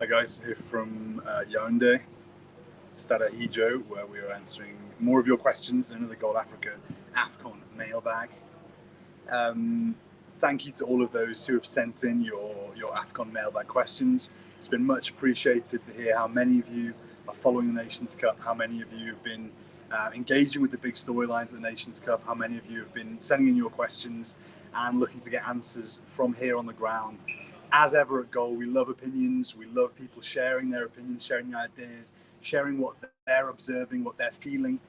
Hi guys, here from Yaoundé, Stade Ijo, where we are answering more of your questions in another Goal Africa AfCon mailbag. Thank you to all of those who have sent in your AfCon mailbag questions. It's been much appreciated to hear how many of you are following the Nations Cup, how many of you have been engaging with the big storylines of the Nations Cup, how many of you have been sending in your questions and looking to get answers from here on the ground. As ever at Goal, we love opinions. We love people sharing their opinions, sharing their ideas, sharing what they're observing, what they're feeling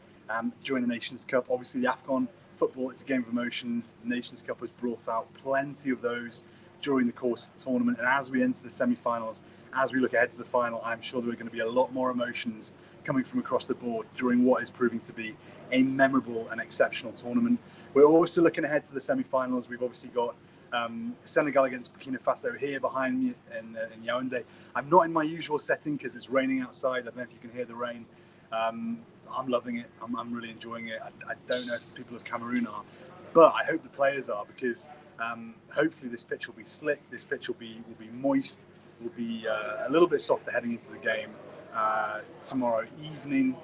during the Nations Cup. Obviously, the AfCon football, it's a game of emotions. The Nations Cup has brought out plenty of those during the course of the tournament. And as we enter the semi-finals, as we look ahead to the final, I'm sure there are going to be a lot more emotions coming from across the board during what is proving to be a memorable and exceptional tournament. We're also looking ahead to the semi-finals. We've obviously got Senegal against Burkina Faso here behind me in Yaoundé. I'm not in my usual setting because it's raining outside. I don't know if you can hear the rain. I'm loving it. I'm really enjoying it. I don't know if the people of Cameroon are, but I hope the players are, because hopefully this pitch will be slick. This pitch will be moist. Will be a little bit softer heading into the game tomorrow evening.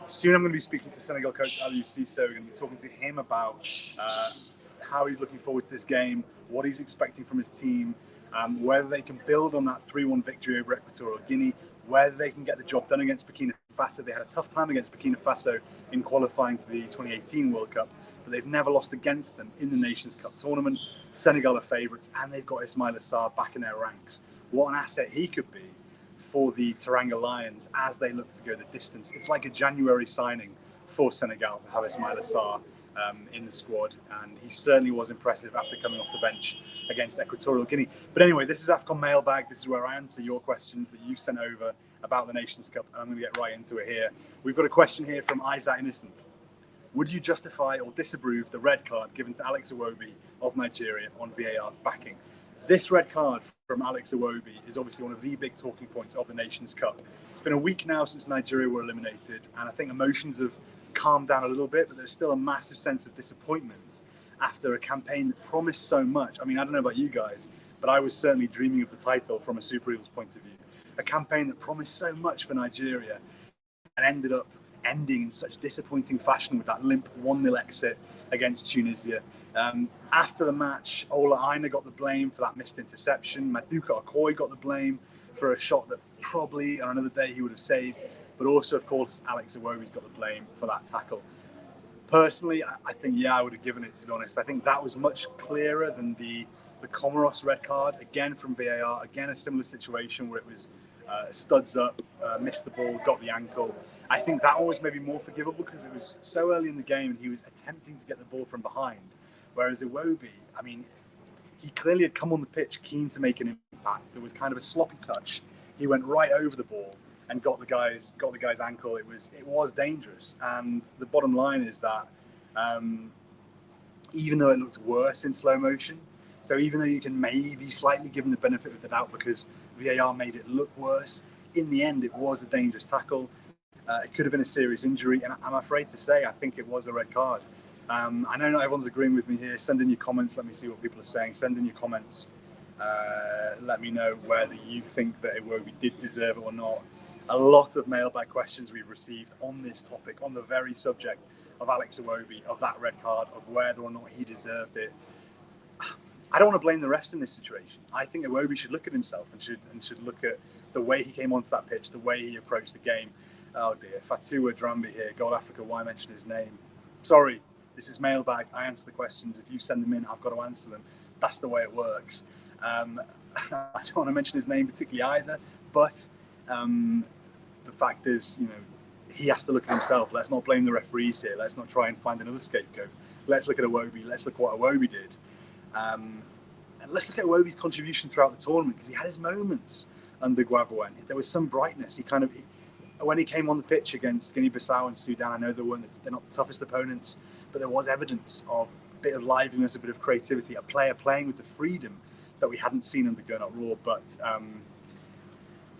Soon I'm going to be speaking to Senegal coach Aliou Cissé. We're going to be talking to him about how he's looking forward to this game, what he's expecting from his team, whether they can build on that 3-1 victory over Equatorial Guinea, whether they can get the job done against Burkina Faso. They had a tough time against Burkina Faso in qualifying for the 2018 World Cup, but they've never lost against them in the Nations Cup tournament. Senegal are favourites, and they've got Ismaila Sarr back in their ranks. What an asset he could be for the Teranga Lions as they look to go the distance. It's like a January signing for Senegal to have Ismaila Sarr in the squad, and he certainly was impressive after coming off the bench against Equatorial Guinea. But anyway, this is AfCon Mailbag. This is where I answer your questions that you've sent over about the Nations Cup, and I'm going to get right into it here. We've got a question here from Isaac Innocent. Would you justify or disapprove the red card given to Alex Iwobi of Nigeria on VAR's backing? This red card from Alex Iwobi is obviously one of the big talking points of the Nations Cup. It's been a week now since Nigeria were eliminated, and I think emotions have calmed down a little bit, but there's still a massive sense of disappointment after a campaign that promised so much. I mean, I don't know about you guys, but I was certainly dreaming of the title from a Super Eagles point of view. A campaign that promised so much for Nigeria and ended up ending in such disappointing fashion with that limp 1-0 exit against Tunisia. After the match, Ola Aina got the blame for that missed interception. Maduka Okoye got the blame for a shot that probably on another day he would have saved. But also, of course, Alex Iwobi's got the blame for that tackle. Personally, I think, yeah, I would have given it, to be honest. I think that was much clearer than the Comoros red card, again from VAR, again a similar situation where it was studs up, missed the ball, got the ankle. I think that one was maybe more forgivable because it was so early in the game and he was attempting to get the ball from behind. Whereas Iwobi, I mean, he clearly had come on the pitch keen to make an impact. There was kind of a sloppy touch. He went right over the ball and got the guy's ankle. It was dangerous. And the bottom line is that even though it looked worse in slow motion, so even though you can maybe slightly give him the benefit of the doubt because VAR made it look worse, in the end it was a dangerous tackle. It could have been a serious injury, and I'm afraid to say I think it was a red card. I know not everyone's agreeing with me here. Send in your comments. Let me see what people are saying. Send in your comments. Let me know whether you think that Iwobi did deserve it or not. A lot of mailbag questions we've received on this topic, on the very subject of Alex Iwobi, of that red card, of whether or not he deserved it. I don't want to blame the refs in this situation. I think Iwobi should look at himself and should look at the way he came onto that pitch, the way he approached the game. Oh dear, Fatua Drambi here, Goal Africa, why mention his name? Sorry, this is mailbag. I answer the questions. If you send them in, I've got to answer them. That's the way it works. I don't want to mention his name particularly either, but the fact is, he has to look at himself. Let's not blame the referees here. Let's not try and find another scapegoat. Let's look at Iwobi. Let's look at what Iwobi did. And let's look at Iwobi's contribution throughout the tournament, because he had his moments under Guavoen. There was some brightness. When he came on the pitch against Guinea-Bissau and Sudan, I know they're not the toughest opponents, but there was evidence of a bit of liveliness, a bit of creativity, a player playing with the freedom that we hadn't seen under Gernot Rohr.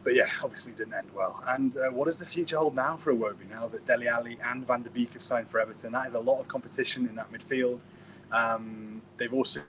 But yeah, obviously didn't end well. And what does the future hold now for Iwobi, now that Dele Alli and Van der Beek have signed for Everton? That is a lot of competition in that midfield. They've also